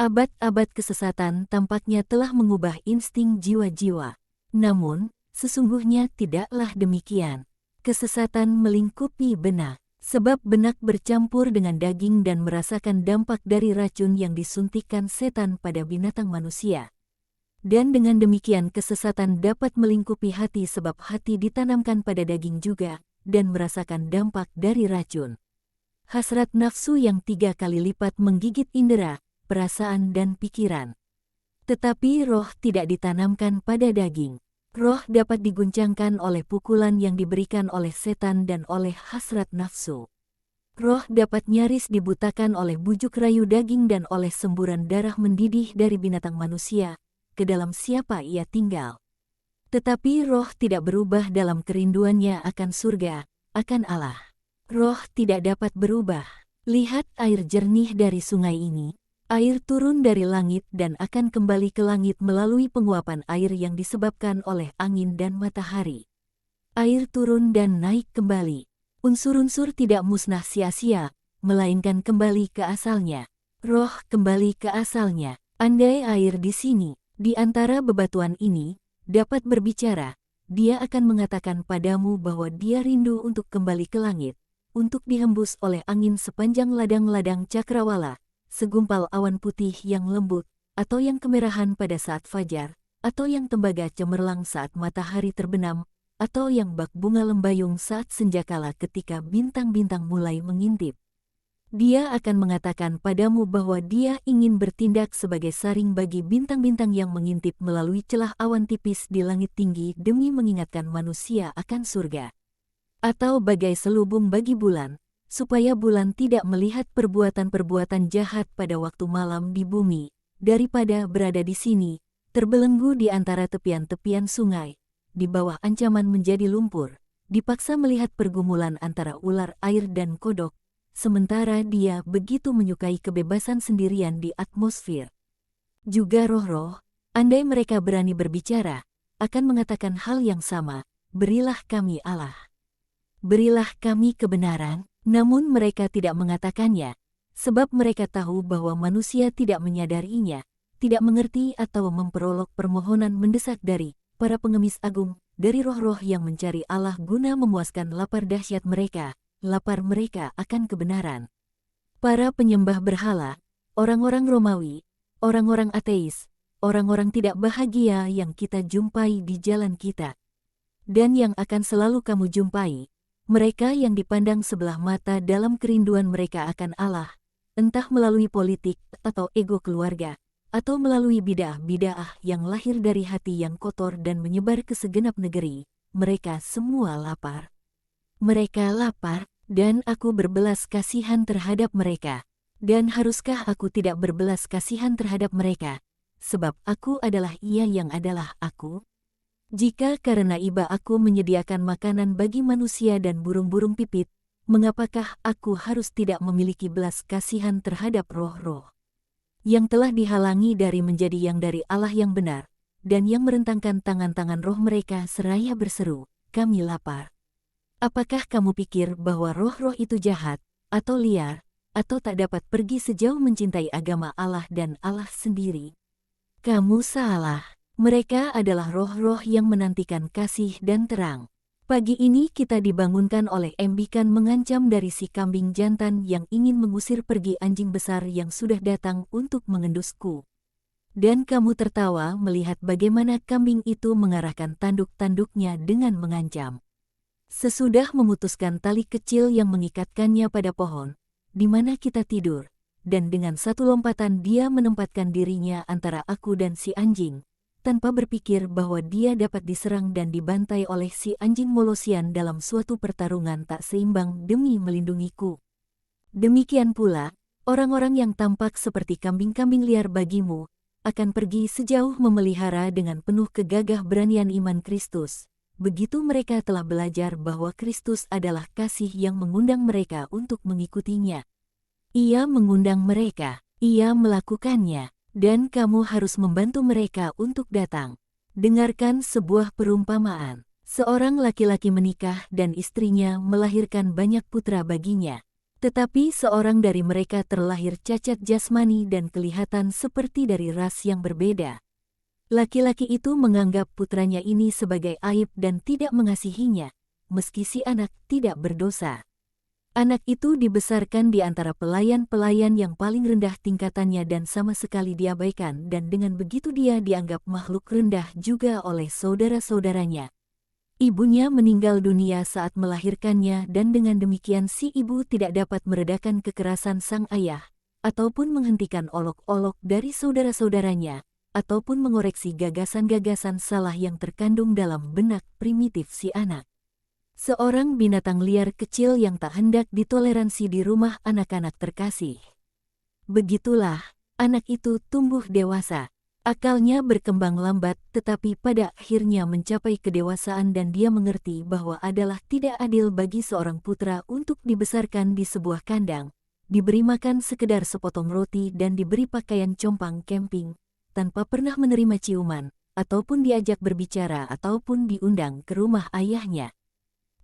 Abad-abad kesesatan tampaknya telah mengubah insting jiwa-jiwa. Namun, sesungguhnya tidaklah demikian. Kesesatan melingkupi benak, sebab benak bercampur dengan daging dan merasakan dampak dari racun yang disuntikkan setan pada binatang manusia. Dan dengan demikian kesesatan dapat melingkupi hati sebab hati ditanamkan pada daging juga, dan merasakan dampak dari racun. Hasrat nafsu yang 3 kali lipat menggigit indera, perasaan dan pikiran. Tetapi roh tidak ditanamkan pada daging. Roh dapat diguncangkan oleh pukulan yang diberikan oleh setan dan oleh hasrat nafsu. Roh dapat nyaris dibutakan oleh bujuk rayu daging dan oleh semburan darah mendidih dari binatang manusia, ke dalam siapa ia tinggal. Tetapi roh tidak berubah dalam kerinduannya akan surga, akan Allah. Roh tidak dapat berubah. Lihat air jernih dari sungai ini. Air turun dari langit dan akan kembali ke langit melalui penguapan air yang disebabkan oleh angin dan matahari. Air turun dan naik kembali. Unsur-unsur tidak musnah sia-sia, melainkan kembali ke asalnya. Roh kembali ke asalnya. Andai air di sini, di antara bebatuan ini, dapat berbicara, dia akan mengatakan padamu bahwa dia rindu untuk kembali ke langit, untuk dihembus oleh angin sepanjang ladang-ladang cakrawala, segumpal awan putih yang lembut, atau yang kemerahan pada saat fajar, atau yang tembaga cemerlang saat matahari terbenam, atau yang bak bunga lembayung saat senjakala ketika bintang-bintang mulai mengintip. Dia akan mengatakan padamu bahwa dia ingin bertindak sebagai saring bagi bintang-bintang yang mengintip melalui celah awan tipis di langit tinggi demi mengingatkan manusia akan surga. Atau bagai selubung bagi bulan, supaya bulan tidak melihat perbuatan-perbuatan jahat pada waktu malam di bumi, daripada berada di sini, terbelenggu di antara tepian-tepian sungai, di bawah ancaman menjadi lumpur, dipaksa melihat pergumulan antara ular air dan kodok, sementara dia begitu menyukai kebebasan sendirian di atmosfer. Juga roh-roh, andai mereka berani berbicara, akan mengatakan hal yang sama, berilah kami Allah. Berilah kami kebenaran. Namun mereka tidak mengatakannya, sebab mereka tahu bahwa manusia tidak menyadarinya, tidak mengerti atau memperolok permohonan mendesak dari para pengemis agung, dari roh-roh yang mencari Allah guna memuaskan lapar dahsyat mereka, lapar mereka akan kebenaran. Para penyembah berhala, orang-orang Romawi, orang-orang ateis, orang-orang tidak bahagia yang kita jumpai di jalan kita, dan yang akan selalu kamu jumpai, mereka yang dipandang sebelah mata dalam kerinduan mereka akan Allah, entah melalui politik atau ego keluarga, atau melalui bidah-bidah yang lahir dari hati yang kotor dan menyebar ke segenap negeri, mereka semua lapar. Mereka lapar, dan aku berbelas kasihan terhadap mereka. Dan haruskah aku tidak berbelas kasihan terhadap mereka, sebab aku adalah Ia yang adalah aku? Jika karena iba aku menyediakan makanan bagi manusia dan burung-burung pipit, mengapakah aku harus tidak memiliki belas kasihan terhadap roh-roh yang telah dihalangi dari menjadi yang dari Allah yang benar, dan yang merentangkan tangan-tangan roh mereka seraya berseru, kami lapar. Apakah kamu pikir bahwa roh-roh itu jahat, atau liar, atau tak dapat pergi sejauh mencintai agama Allah dan Allah sendiri? Kamu salah. Mereka adalah roh-roh yang menantikan kasih dan terang. Pagi ini kita dibangunkan oleh embikan mengancam dari si kambing jantan yang ingin mengusir pergi anjing besar yang sudah datang untuk mengendusku. Dan kamu tertawa melihat bagaimana kambing itu mengarahkan tanduk-tanduknya dengan mengancam. Sesudah memutuskan tali kecil yang mengikatkannya pada pohon, di mana kita tidur, dan dengan satu lompatan dia menempatkan dirinya antara aku dan si anjing, tanpa berpikir bahwa dia dapat diserang dan dibantai oleh si anjing Molosian dalam suatu pertarungan tak seimbang demi melindungiku. Demikian pula, orang-orang yang tampak seperti kambing-kambing liar bagimu, akan pergi sejauh memelihara dengan penuh kegagah beranian iman Kristus. Begitu mereka telah belajar bahwa Kristus adalah kasih yang mengundang mereka untuk mengikutinya. Ia mengundang mereka, ia melakukannya. Dan kamu harus membantu mereka untuk datang. Dengarkan sebuah perumpamaan. Seorang laki-laki menikah dan istrinya melahirkan banyak putra baginya. Tetapi seorang dari mereka terlahir cacat jasmani dan kelihatan seperti dari ras yang berbeda. Laki-laki itu menganggap putranya ini sebagai aib dan tidak mengasihinya, meski si anak tidak berdosa. Anak itu dibesarkan di antara pelayan-pelayan yang paling rendah tingkatannya dan sama sekali diabaikan, dan dengan begitu dia dianggap makhluk rendah juga oleh saudara-saudaranya. Ibunya meninggal dunia saat melahirkannya, dan dengan demikian si ibu tidak dapat meredakan kekerasan sang ayah, ataupun menghentikan olok-olok dari saudara-saudaranya, ataupun mengoreksi gagasan-gagasan salah yang terkandung dalam benak primitif si anak. Seorang binatang liar kecil yang tak hendak ditoleransi di rumah anak-anak terkasih. Begitulah, anak itu tumbuh dewasa. Akalnya berkembang lambat, tetapi pada akhirnya mencapai kedewasaan dan dia mengerti bahwa adalah tidak adil bagi seorang putra untuk dibesarkan di sebuah kandang, diberi makan sekedar sepotong roti dan diberi pakaian compang camping, tanpa pernah menerima ciuman, ataupun diajak berbicara ataupun diundang ke rumah ayahnya.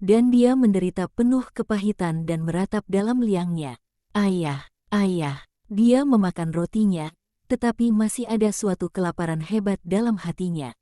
Dan dia menderita penuh kepahitan dan meratap dalam liangnya, "Ayah, ayah." Dia memakan rotinya, tetapi masih ada suatu kelaparan hebat dalam hatinya.